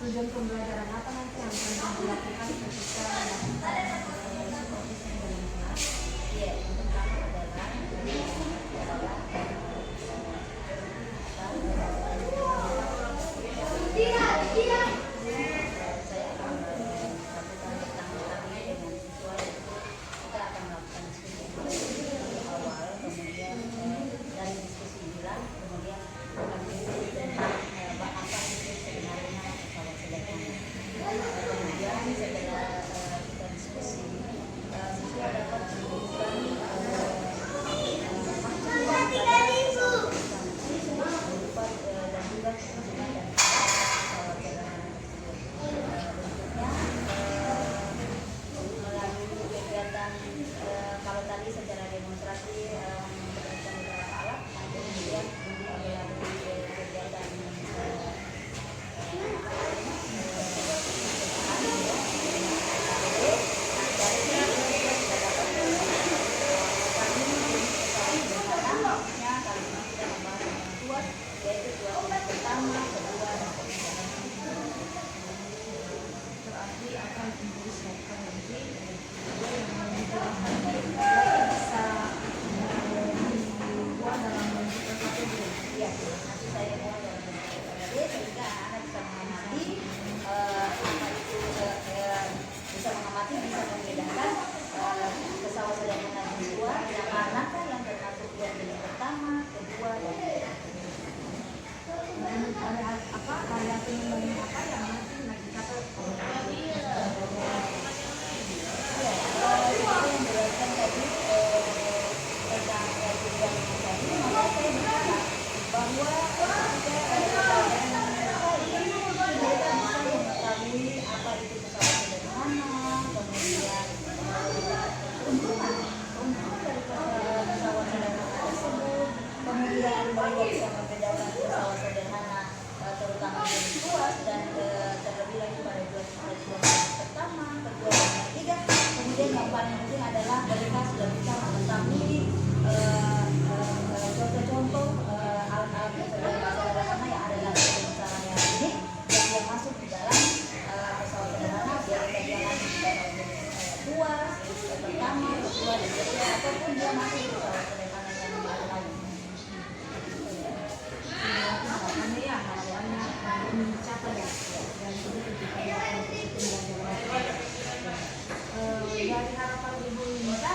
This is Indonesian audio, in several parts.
Tujuan pembelajaran apa nanti yang akan dilakukan ketika melakukan supervisi di dalam kelas? Iya, yang pertama adalah saya akan melakukan pertama-tama dengan siswa, kita akan melakukan diskusi di awal, kemudian dari diskusi inilah kemudian akan diskusi tentang apa itu sebenarnya pesawat sederhana. Kemudian setelah kita diskusi, siswa dapat menemukan dan juga keuntungan dan pesawat sederhana tersebut. Tentunya melalui kegiatan, kalau tadi secara demonstrasi memperlihatkan beberapa alat, nanti kemudian melalui kegiatan yaitu pertama, kedua, dan ketiga. Berarti akan disiapkan nanti yang bisa dibuat dalam bentuk PPT. Ya, nanti saya buat dalam bentuk PPT sehingga anak-anak bisa mengamati apa itu bisa mengamati, bisa membedakan pesawat sederhana siswa yang manakah yang termasuk yang jenis pertama, kedua, dan ketiga. Variasi menu apa yang nanti kita Seperti yang dijelaskan tadi tentang kegiatan tadi, maka saya berharap bahwa ketika mereka bisa mengetahui apa itu pesawat sederhana, kemudian keuntungan dari pesawat sederhana tersebut, kemudian mereka bisa membedakan pesawat sederhana terutama jenis luas dan terlebih lagi pada jenis pertama, kedua, dan ketiga. Kemudian yang paling penting adalah mereka sudah bisa mengetahui contoh-contoh alat-alat sederhana yang ada dalam pesawat yang ini yang masuk di dalam pesawat sederhana, biar dia masuk di dalam jenis luas, pertama, kedua, dan ketiga, ataupun dia masuk di pesawat sederhana yang lain. harapannya ya harapannya mencapai ya dan juga ketika dilakukan pembelajaran dari harapan Ibu Nita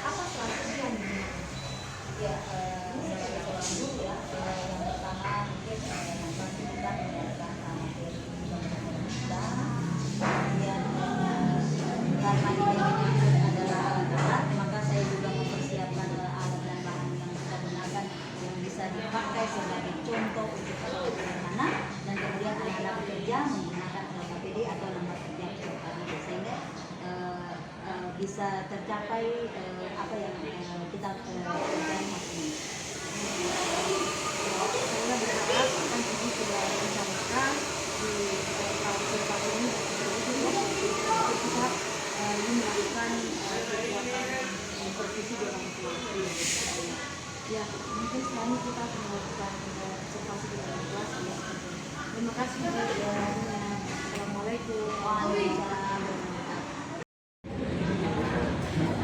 apa strategi yang digunakan? Ya, saya ulang dulu ya. Yang pertama mungkin nanti kita mendengarkan materi kita, kemudian karena ini adalah alat, maka saya juga mempersiapkan alat dan bahan yang kita gunakan yang bisa dipakai sebagai contoh untuk pesawat sederhana, dan kemudian anak-anak bekerja menggunakan LKPD atau nomor kerja PKPD sehingga bisa tercapai apa yang kita kerjakan hari ini. Saya berharap akan Ibu sudah rencanakan di tahun depan ini untuk kita melakukan kegiatan supervisi di dalam kelas. Ya, mungkin setelah ini kita akan melakukan observasi di dalam kelas. Terima kasih Bu. Assalamualaikum warahmatullahi wabarakatuh.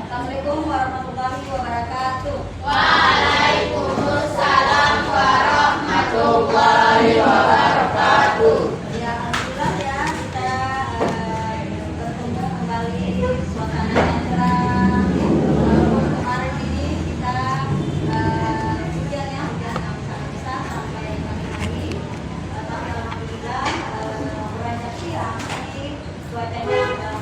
Assalamualaikum warahmatullahi wabarakatuh. Waalaikumsalam warahmatullahi wabarakatuh. Ya, alhamdulillah ya, kita bertemu kembali suasana yang cerah. Kemarin ini kita hujan ya, hujan yang sangat besar sampai pagi hari. Tapi alhamdulillah mulai tersiram, cuacanya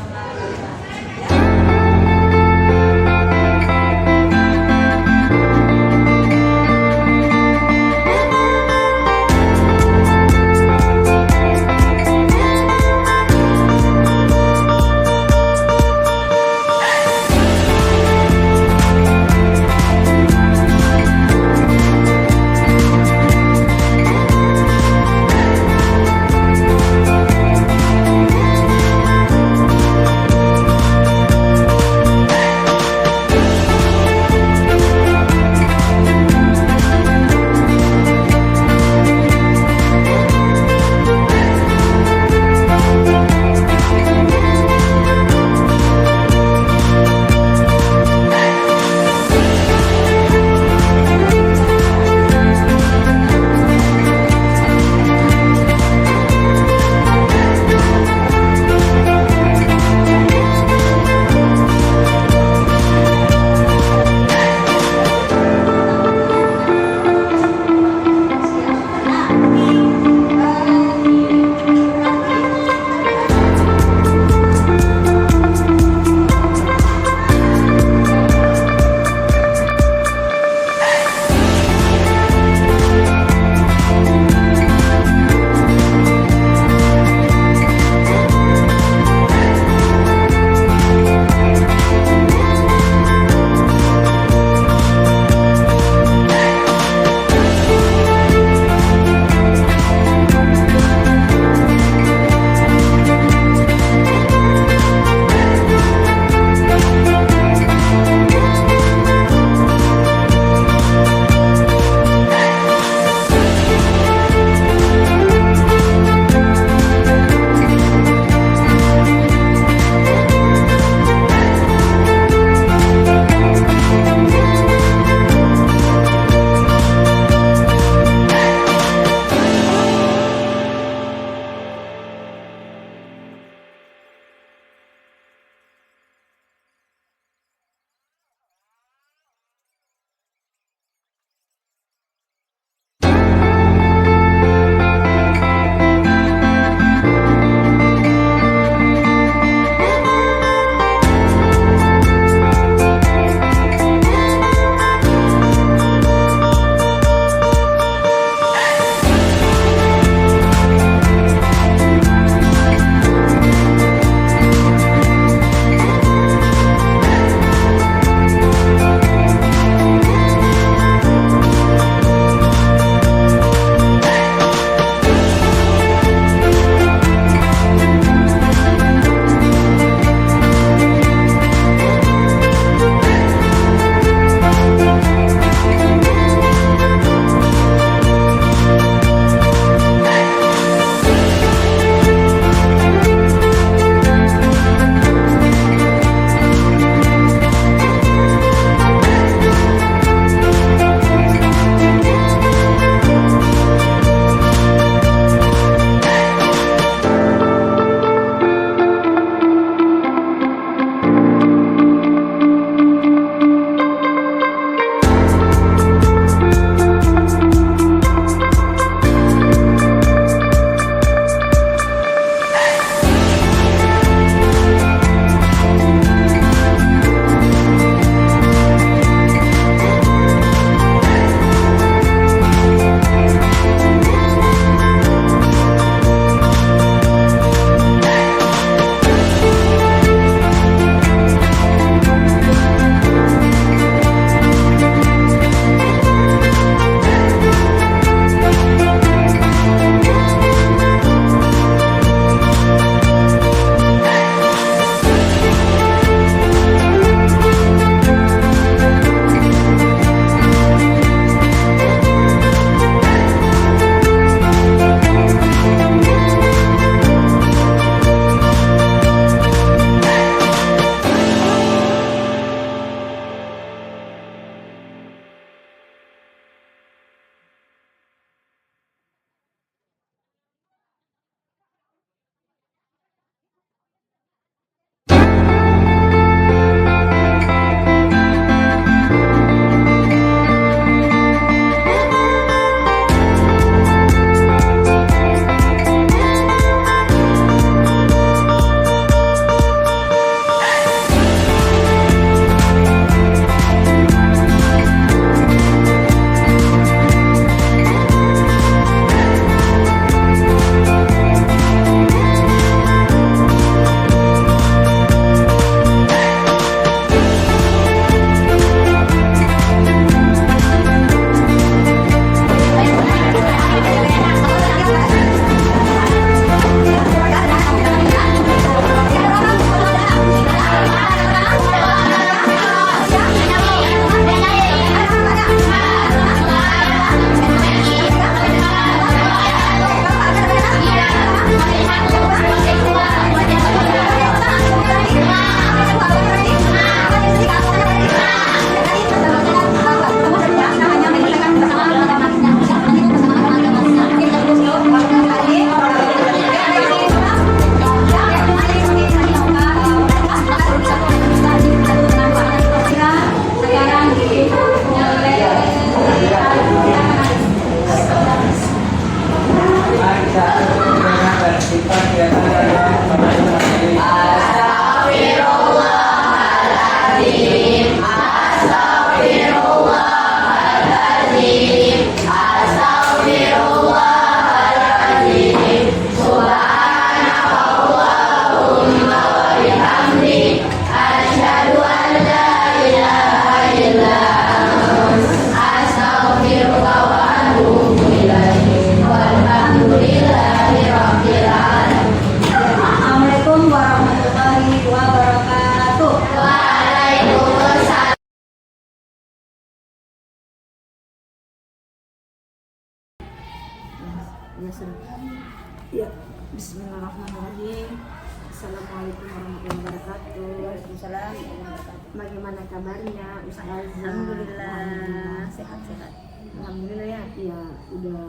Bismillahirrahmanirrahim. Assalamualaikum warahmatullahi wabarakatuh. Waalaikumsalam warahmatullahi wabarakatuh. Bagaimana kabarnya Ustazah? Alhamdulillah sehat-sehat. Alhamdulillah ya. Iya, udah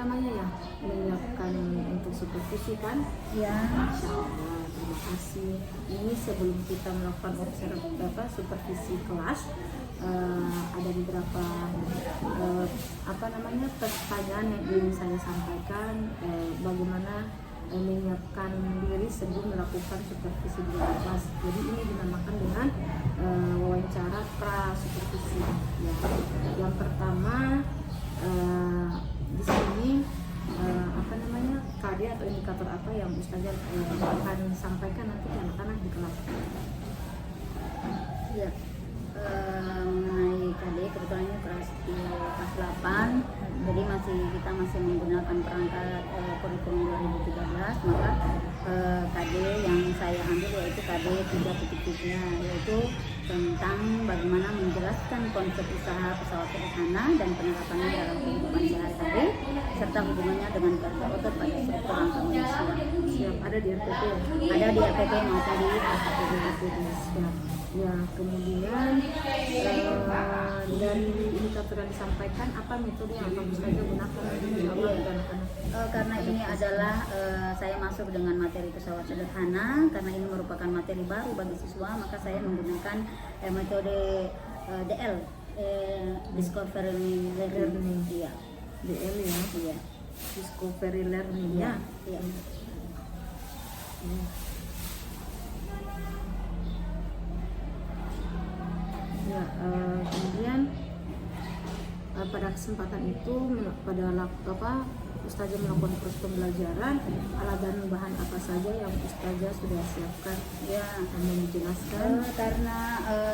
menyiapkan untuk supervisi kan? Ya, Insya Allah, terima kasih. Ini sebelum kita melakukan supervisi kelas, ada beberapa pertanyaan yang ingin saya sampaikan, bagaimana menyiapkan diri sebelum melakukan supervisi di dalam kelas. Jadi ini dinamakan dengan wawancara pra supervisi. Ya. Yang pertama di sini KD atau indikator apa yang Ustazah akan sampaikan nanti ke anak-anak di kelas. ya. Mengenai KD kebetulan ini kelas 8, jadi kita masih menggunakan perangkat kurikulum 2013, maka KD yang saya ambil yaitu KD 3.3, yaitu tentang bagaimana menjelaskan konsep usaha pesawat sederhana dan penerapannya dalam kehidupan sehari-hari serta hubungannya dengan kerja otot pada struktur rangka manusia. Siap, ada di RPP. Ada di RPP maupun di RPP. Siap. Ya, kemudian dari indikator yang disampaikan, apa metode yang akan Ustazah gunakan karena ini adalah saya masuk dengan materi pesawat sederhana, karena ini merupakan materi baru bagi siswa, maka saya menggunakan metode DL, Discovery Learning. Iya. DL ya? Iya. Discovery Learning ya? Iya. Ya, kemudian pada kesempatan itu Ustazah melakukan proses pembelajaran, alat dan bahan apa saja yang Ustazah sudah siapkan? Ya, kami menjelaskan. Karena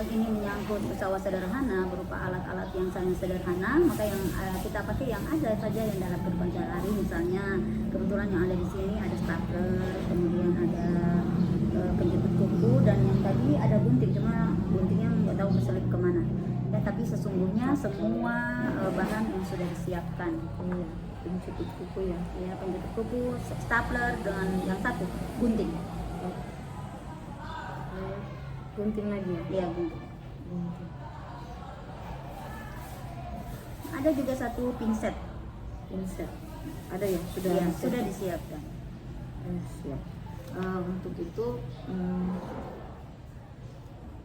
ini menyangkut pesawat sederhana berupa alat-alat yang sangat sederhana, maka yang kita pakai yang ada saja yang dalam kehidupan sehari-hari. Misalnya kebetulan yang ada di sini ada stapler, kemudian ada penjepit kuku, dan yang tadi ada gunting, cuma guntingnya nggak tahu keselip kemana. Ya, tapi sesungguhnya semua bahan yang sudah disiapkan. Penjepit kuku ya? Ya, penjepit kuku, stapler, dengan yang satu gunting. Gunting lagi ya? Iya, gunting. Ada juga satu pinset. Pinset ada ya? Sudah Ya, sudah disiapkan. Siap. Untuk itu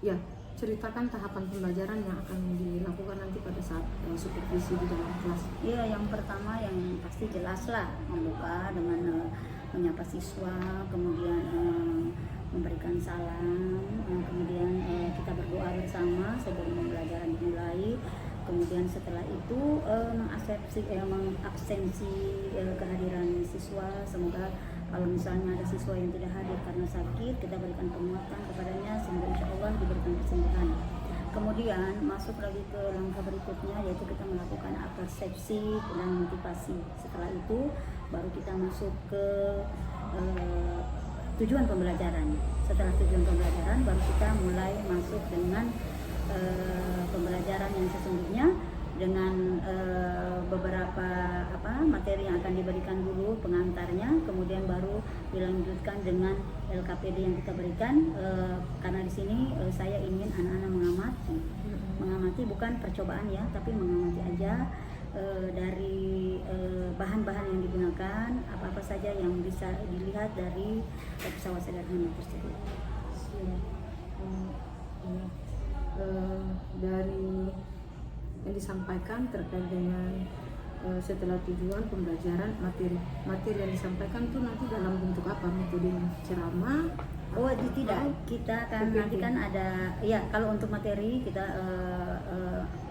ya, ceritakan tahapan pembelajaran yang akan dilakukan nanti pada saat supervisi di dalam kelas. Iya, yang pertama yang pasti jelaslah membuka dengan menyapa siswa, kemudian memberikan salam, kemudian kita berdoa bersama sebelum pembelajaran dimulai. Kemudian setelah itu mengabsensi kehadiran siswa. Semoga kalau misalnya ada siswa yang tidak hadir karena sakit, kita berikan penguatan kepadanya sehingga insya Allah diberikan kesembuhan. Kemudian masuk lagi ke langkah berikutnya, yaitu kita melakukan persepsi dan motivasi. Setelah itu baru kita masuk ke tujuan pembelajaran. Setelah tujuan pembelajaran baru kita mulai masuk dengan pembelajaran yang sesungguhnya, dengan beberapa materi yang akan diberikan dulu pengantarnya, kemudian baru dilanjutkan dengan LKPD yang kita berikan. Karena di sini saya ingin anak-anak mengamati bukan percobaan ya, tapi mengamati aja dari bahan-bahan yang digunakan, apa-apa saja yang bisa dilihat dari pesawat sederhana tersebut. Dari yang disampaikan terkait dengan setelah tujuan pembelajaran, materi yang disampaikan itu nanti dalam bentuk apa? Metodenya ceramah? Oh tidak, kita kan nanti kan ada ya, kalau untuk materi kita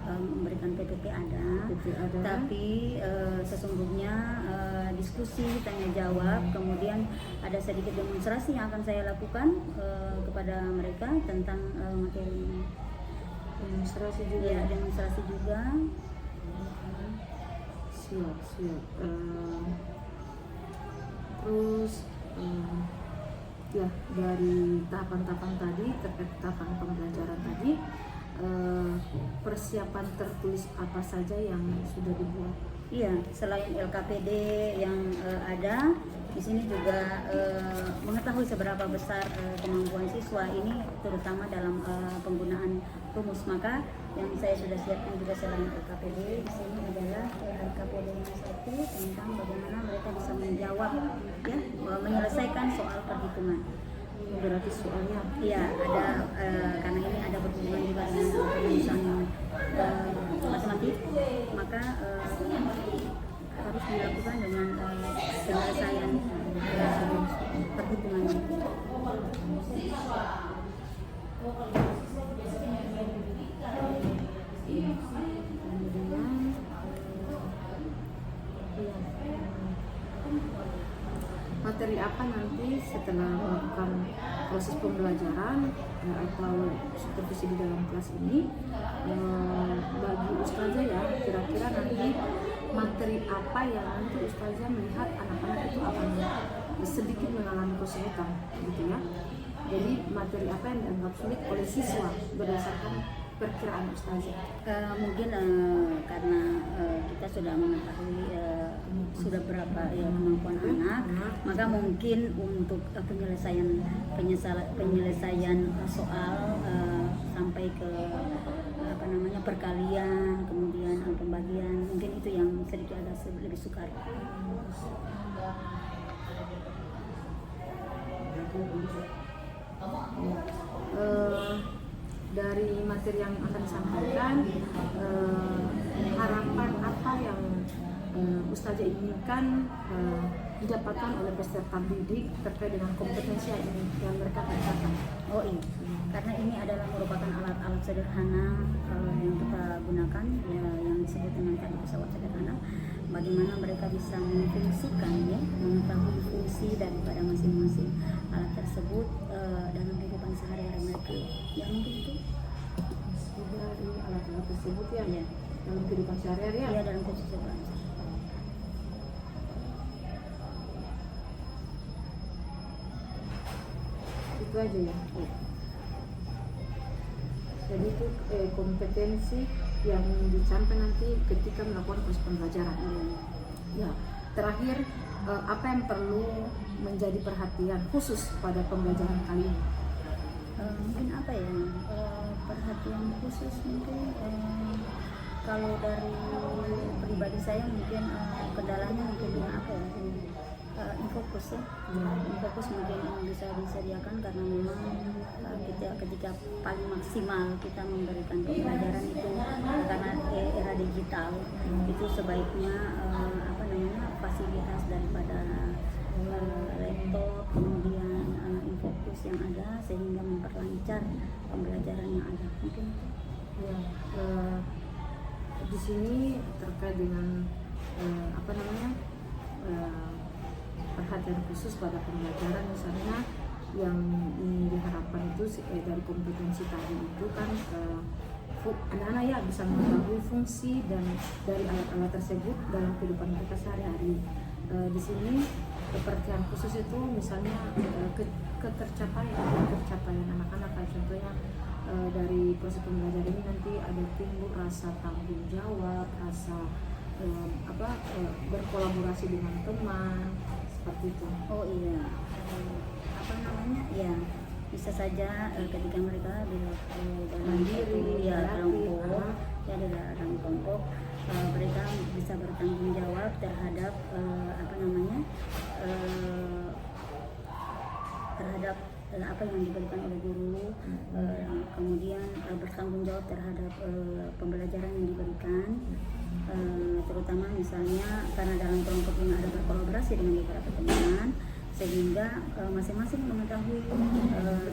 memberikan PPP ada. Tapi sesungguhnya diskusi, tanya jawab, kemudian ada sedikit demonstrasi yang akan saya lakukan kepada mereka tentang materi ini. Demonstrasi juga? Ya, demonstrasi juga. Siap. Terus ya, dari tahapan-tahapan tadi, terkait tahapan pembelajaran tadi, persiapan tertulis apa saja yang sudah dibuat? Iya, selain LKPD yang ada, di sini juga mengetahui seberapa besar kemampuan siswa ini, terutama dalam penggunaan rumus. Maka yang saya sudah siapkan juga selain LKPD, di sini adalah LKPD yang satu tentang bagaimana mereka bisa menjawab, ya, menyelesaikan soal perhitungan. Berarti soalnya Iya, ada karena ini ada berhubungan juga dengan perurusan matematik, maka harus dilakukan dengan penyelesaian perhitungan. Kemudian materi apa nanti setelah melakukan proses pembelajaran atau supervisi di dalam kelas ini, bagi Ustazah ya, kira-kira nanti materi apa yang nanti Ustazah melihat anak-anak itu akan sedikit mengalami kesulitan gitu ya. Jadi materi apa yang dianggap sulit oleh siswa berdasarkan perkiraan Ustazah? Mungkin karena kita sudah mengetahui sudah berapa ya kemampuan anak, maka mungkin untuk penyelesaian soal sampai ke perkalian, kemudian pembagian, mungkin itu yang sedikit agak lebih sukar. Dari materi yang akan disampaikan, harapan apa yang Ustazah inginkan didapatkan oleh peserta didik terkait dengan kompetensi yang mereka tingkatkan? Oh iya, karena ini adalah merupakan alat-alat sederhana yang kita gunakan, ya, yang disebut dengan tadi pesawat sederhana. Bagaimana mereka bisa memfungsikan, ya, mengetahui fungsi daripada masing-masing alat tersebut dalam kehidupan sehari-hari mereka. Ya mungkin itu. Dari alat-alat tersebut ya, Ya, dalam kehidupan sehari-hari ya. ya dalam kehidupan. Itu aja ya. Jadi itu kompetensi yang dicampur nanti ketika melakukan proses pembelajaran. Ya, terakhir apa yang perlu menjadi perhatian khusus pada pembelajaran kali ini? Mungkin apa ya, perhatian khusus mungkin kalau dari pribadi saya mungkin kendalanya mungkin dengan apa ya, infokus ya. Infokus mungkin yang bisa disediakan karena memang ketika paling maksimal kita memberikan pembelajaran itu karena era digital, itu sebaiknya fasilitas daripada laptop, kemudian infokus yang ada sehingga memperlancar pembelajaran yang ada. Mungkin ya, di sini terkait dengan perhatian khusus pada pembelajaran, misalnya yang diharapkan itu dari kompetensi tadi itu kan anak-anak ya bisa mengetahui fungsi dan dari alat-alat tersebut dalam kehidupan mereka sehari-hari. Di sini perhatian khusus itu misalnya ketercapaian anak-anak, contohnya dari proses pembelajaran ini nanti ada timbul rasa tanggung jawab, rasa berkolaborasi dengan teman, seperti itu. oh iya, ya bisa saja ketika mereka dalam diri ya dalam kelompok mereka bisa bertanggung jawab terhadap terhadap apa yang diberikan oleh guru, kemudian bertanggung jawab terhadap pembelajaran yang diberikan, terutama misalnya karena dalam kelompok ini ada berkolaborasi dengan beberapa teman, sehingga masing-masing mengetahui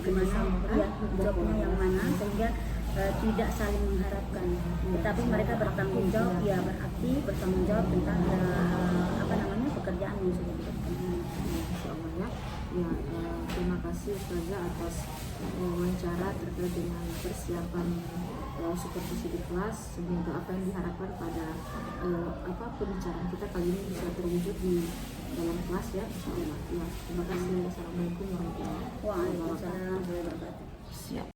gimana ya jobnya yang mana, sehingga tidak saling mengharapkan, tetapi mereka bertanggung jawab, ya berarti bertanggung jawab tentang pekerjaan yang sudah diberikan. Ya, terima kasih Ustazah atas wawancara terkait dengan persiapan supervisi di kelas. Semoga apa yang diharapkan pada pembicaraan kita kali ini bisa terwujud di dalam kelas ya, insyaallah. Ya, terima kasih. Assalamualaikum warahmatullahi wabarakatuh. Waalaikumsalam warahmatullahi wabarakatuh. Siap.